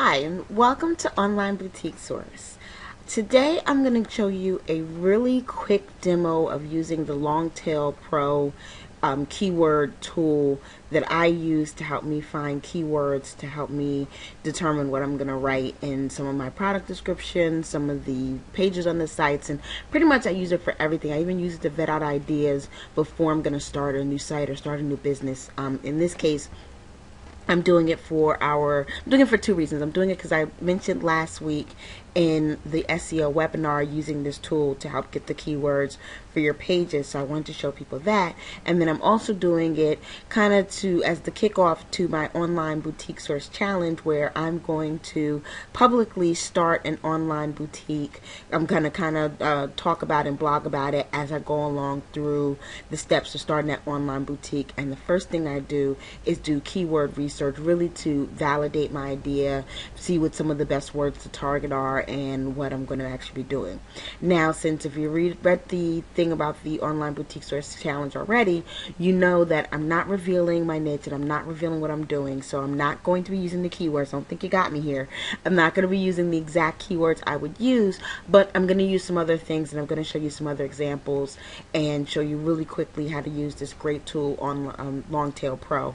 Hi, and welcome to Online Boutique Source. Today I'm going to show you a really quick demo of using the Longtail Pro keyword tool that I use to help me find keywords to help me determine what I'm going to write in some of my product descriptions, some of the pages on the sites, and pretty much I use it for everything. I even use it to vet out ideas before I'm going to start a new site or start a new business. In this case, I'm doing it for two reasons. I'm doing it because I mentioned last week in the SEO webinar using this tool to help get the keywords for your pages. So I wanted to show people that. And then I'm also doing it kind of as the kickoff to my online boutique source challenge, where I'm going to publicly start an online boutique. I'm going to kind of talk about and blog about it as I go along through the steps to starting that online boutique. And the first thing I do is do keyword research, really to validate my idea, see what some of the best words to target are, and what I'm going to actually be doing. Now, since if you read the thing about the online boutique source challenge already, you know that I'm not revealing my niche and I'm not revealing what I'm doing. So I'm not going to be using the keywords. Don't think you got me here. I'm not going to be using the exact keywords I would use, but I'm going to use some other things, and I'm going to show you some other examples and show you really quickly how to use this great tool on Longtail Pro.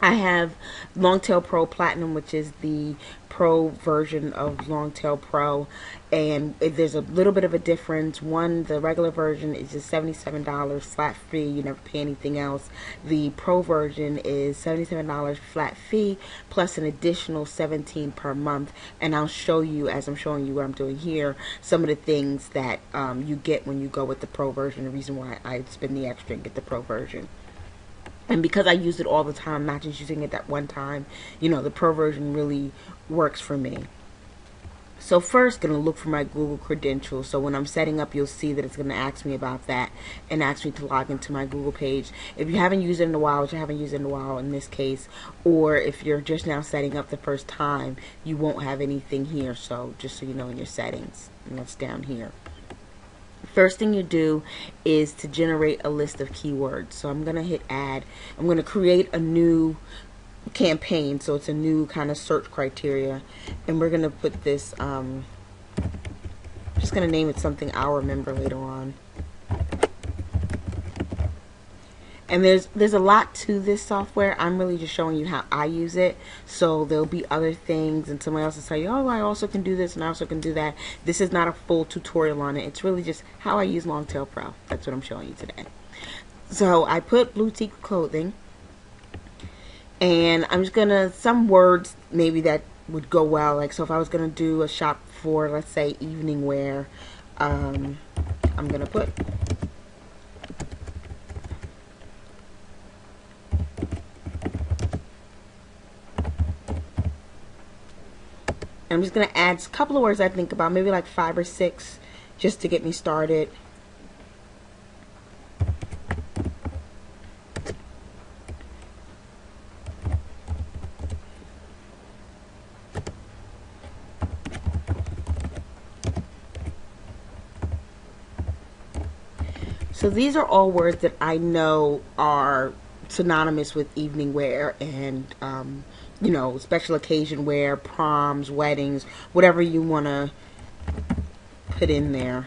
I have Longtail Pro Platinum, which is the pro version of Longtail Pro, and there's a little bit of a difference. The regular version is just $77 flat fee. You never pay anything else. The pro version is $77 flat fee plus an additional $17 per month, and I'll show you, as I'm showing you what I'm doing here, some of the things that you get when you go with the pro version, the reason why I spend the extra and get the pro version. And because I use it all the time, not just using it that one time, the pro version really works for me. So first, going to look for my Google credentials. So when I'm setting up, you'll see that it's going to ask me about that and ask me to log into my Google page. If you haven't used it in a while, which I haven't used it in a while in this case, or if you're just now setting up the first time, you won't have anything here. So just so you know, in your settings, and that's down here. First thing you do is to generate a list of keywords. So I'm going to hit add. I'm going to create a new campaign, so it's a new kind of search criteria, and we're going to put this just going to name it something I'll remember later on. And there's a lot to this software. I'm really just showing you how I use it. So there'll be other things, and somebody else will tell you, oh, I also can do this and I also can do that. This is not a full tutorial on it. It's really just how I use Longtail Pro. That's what I'm showing you today. So I put boutique clothing, and I'm just gonna, some words maybe that would go well. Like, so if I was gonna do a shop for, let's say, evening wear, I'm gonna put I'm just going to add a couple of words I think about, maybe like 5 or 6, just to get me started. So these are all words that I know are synonymous with evening wear and special occasion wear, proms, weddings, whatever you want to put in there.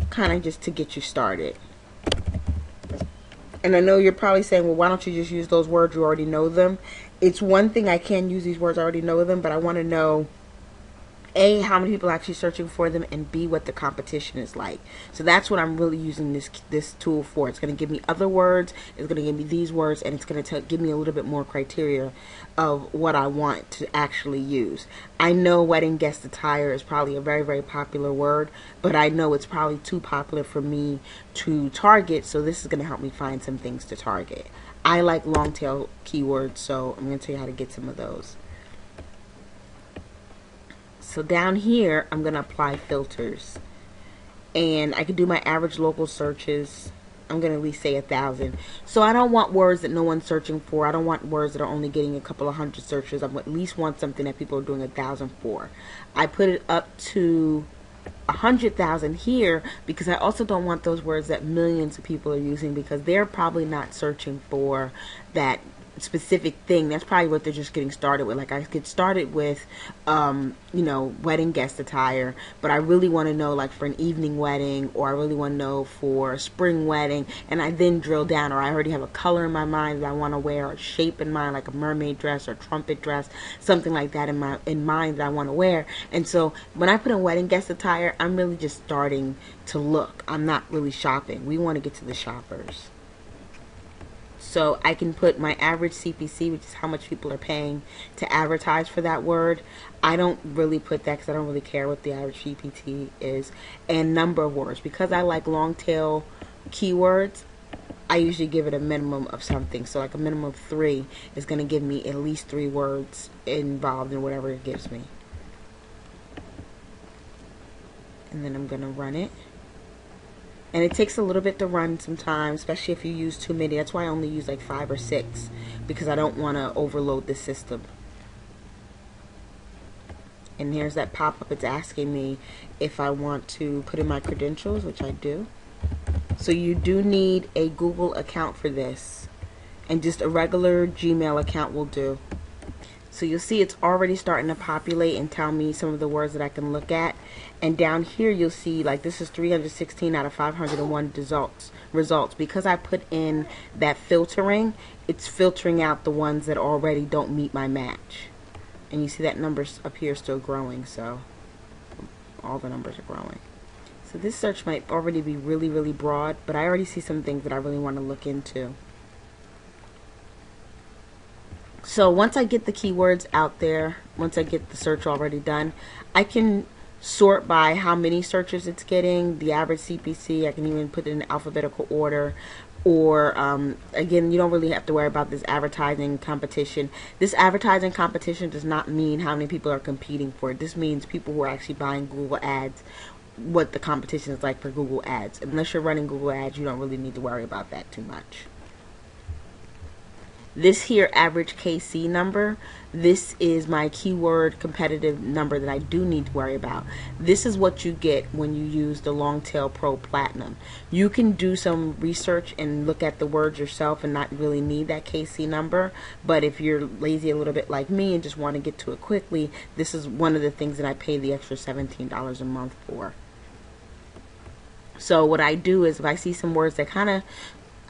Kind of just to get you started. And I know you're probably saying, well, why don't you just use those words? You already know them. It's one thing, I can use these words, I already know them, but I want to know, A, how many people are actually searching for them, and B, what the competition is like. So that's what I'm really using this tool for. It's going to give me other words, it's going to give me these words, and it's going to give me a little bit more criteria of what I want to actually use. I know wedding guest attire is probably a very, very popular word, but I know it's probably too popular for me to target, so this is going to help me find some things to target. I like long tail keywords, so I'm going to tell you how to get some of those. So down here, I'm going to apply filters, and I can do my average local searches. I'm going to at least say 1,000. So I don't want words that no one's searching for. I don't want words that are only getting a couple of hundred searches. I at least want something that people are doing 1,000 for. I put it up to 100,000 here because I also don't want those words that millions of people are using, because they're probably not searching for that specific thing. That's probably what they're just getting started with. Like I get started with, wedding guest attire, but I really want to know like for an evening wedding, or I really want to know for a spring wedding, and I then drill down, or I already have a color in my mind that I want to wear, or a shape in mind, like a mermaid dress or trumpet dress, something like that in mind that I want to wear. And so when I put in wedding guest attire, I'm really just starting to look. I'm not really shopping. We want to get to the shoppers. So I can put my average CPC, which is how much people are paying to advertise for that word. I don't really put that because I don't really care what the average CPT is. And number of words. Because I like long tail keywords, I usually give it a minimum of something. So like a minimum of 3 is going to give me at least 3 words involved in whatever it gives me. And then I'm going to run it. And it takes a little bit to run sometimes, especially if you use too many. That's why I only use like 5 or 6, because I don't want to overload the system. And here's that pop-up. It's asking me if I want to put in my credentials, which I do. So you do need a Google account for this, and just a regular Gmail account will do. So you'll see it's already starting to populate and tell me some of the words that I can look at. And down here you'll see like this is 316 out of 501 results. Because I put in that filtering, it's filtering out the ones that already don't meet my match. And you see that number up here still growing, so all the numbers are growing. So this search might already be really, really broad, but I already see some things that I really want to look into. So once I get the keywords out there, once I get the search already done, I can sort by how many searches it's getting, the average CPC. I can even put it in alphabetical order. Or again, you don't really have to worry about this advertising competition. This advertising competition does not mean how many people are competing for it. This means people who are actually buying Google ads, what the competition is like for Google ads. Unless you're running Google ads, you don't really need to worry about that too much. This here average KC number, this is my keyword competitive number that I do need to worry about. This is what you get when you use the Longtail Pro Platinum. You can do some research and look at the words yourself and not really need that KC number, but if you're lazy a little bit like me and just want to get to it quickly, this is one of the things that I pay the extra $17 a month for. So what I do is if I see some words that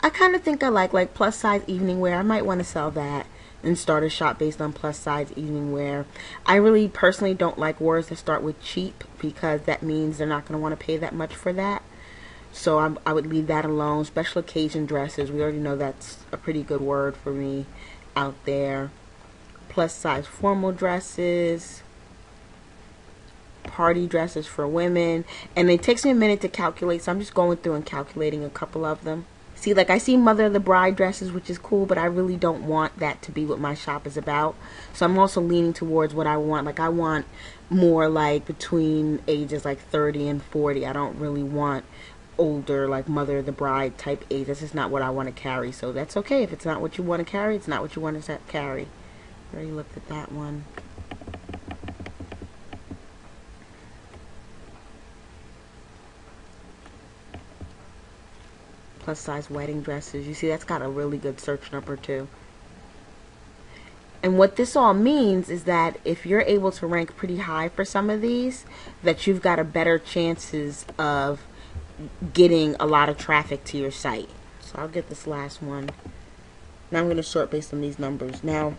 I kind of think I like plus size evening wear, I might want to sell that and start a shop based on plus size evening wear. I really personally don't like words that start with cheap, because that means they're not going to want to pay that much for that. So I would leave that alone. Special occasion dresses, we already know that's a pretty good word for me out there. Plus size formal dresses, party dresses for women, and it takes me a minute to calculate, so I'm just going through and calculating a couple of them. See, like I see mother of the bride dresses, which is cool, but I really don't want that to be what my shop is about. So I'm also leaning towards what I want. Like I want more like between ages like 30 and 40. I don't really want older, like mother of the bride type age. That's just not what I want to carry. So that's okay. If it's not what you want to carry, it's not what you want to carry. I already looked at that one. Plus size wedding dresses. You see, that's got a really good search number too. And what this all means is that if you're able to rank pretty high for some of these, that you've got a better chances of getting a lot of traffic to your site. So I'll get this last one. Now I'm going to sort based on these numbers. Now,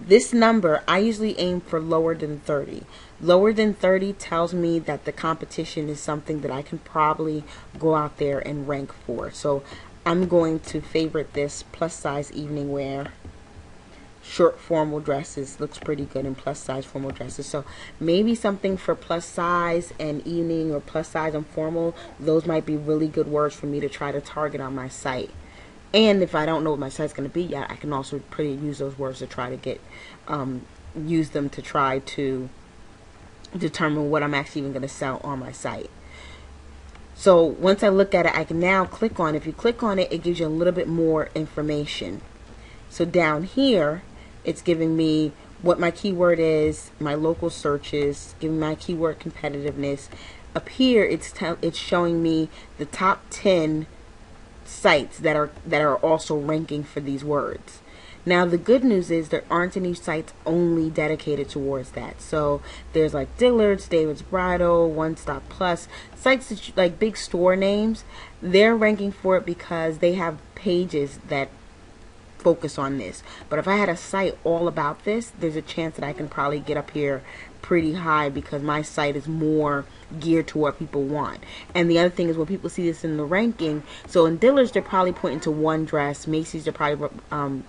this number, I usually aim for lower than 30. Lower than 30 tells me that the competition is something that I can probably go out there and rank for. So I'm going to favorite this plus size evening wear. Short formal dresses looks pretty good in plus size formal dresses. So maybe something for plus size and evening, or plus size and formal. Those might be really good words for me to try to target on my site. And if I don't know what my site's going to be yet, I can also use those words to try to get, use them to try to determine what I'm actually even going to sell on my site. So once I look at it, I can now click on it. If you click on it, it gives you a little bit more information. So down here, it's giving me what my keyword is, my local searches, giving my keyword competitiveness. Up here, it's showing me the top 10 sites that are also ranking for these words. Now the good news is there aren't any sites only dedicated towards that. So there's like Dillard's, David's Bridal, One Stop Plus, sites that like big store names. They're ranking for it because they have pages that focus on this. But if I had a site all about this, there's a chance that I can probably get up here pretty high because my site is more geared to what people want. And the other thing is when people see this in the ranking, so in Dillard's they're probably pointing to one dress, Macy's they're probably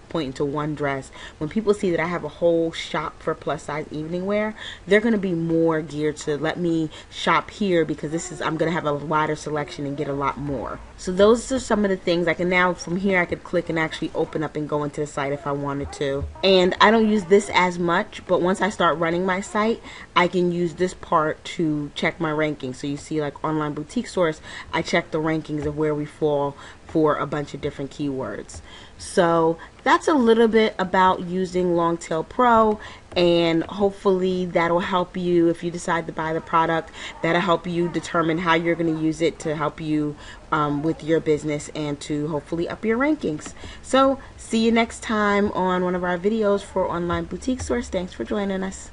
pointing to one dress. When people see that I have a whole shop for plus size evening wear, they're going to be more geared to let me shop here because I'm going to have a wider selection and get a lot more. So those are some of the things. I can now from here I could click and actually open up and go into the site if I wanted to. And I don't use this as much, but once I start running my site, I can use this part to check my rankings. So you see like online boutique source, I check the rankings of where we fall for a bunch of different keywords. So that's a little bit about using Longtail Pro, and hopefully that'll help you if you decide to buy the product. That'll help you determine how you're going to use it to help you with your business and to hopefully up your rankings. So see you next time on one of our videos for Online Boutique Source. Thanks for joining us.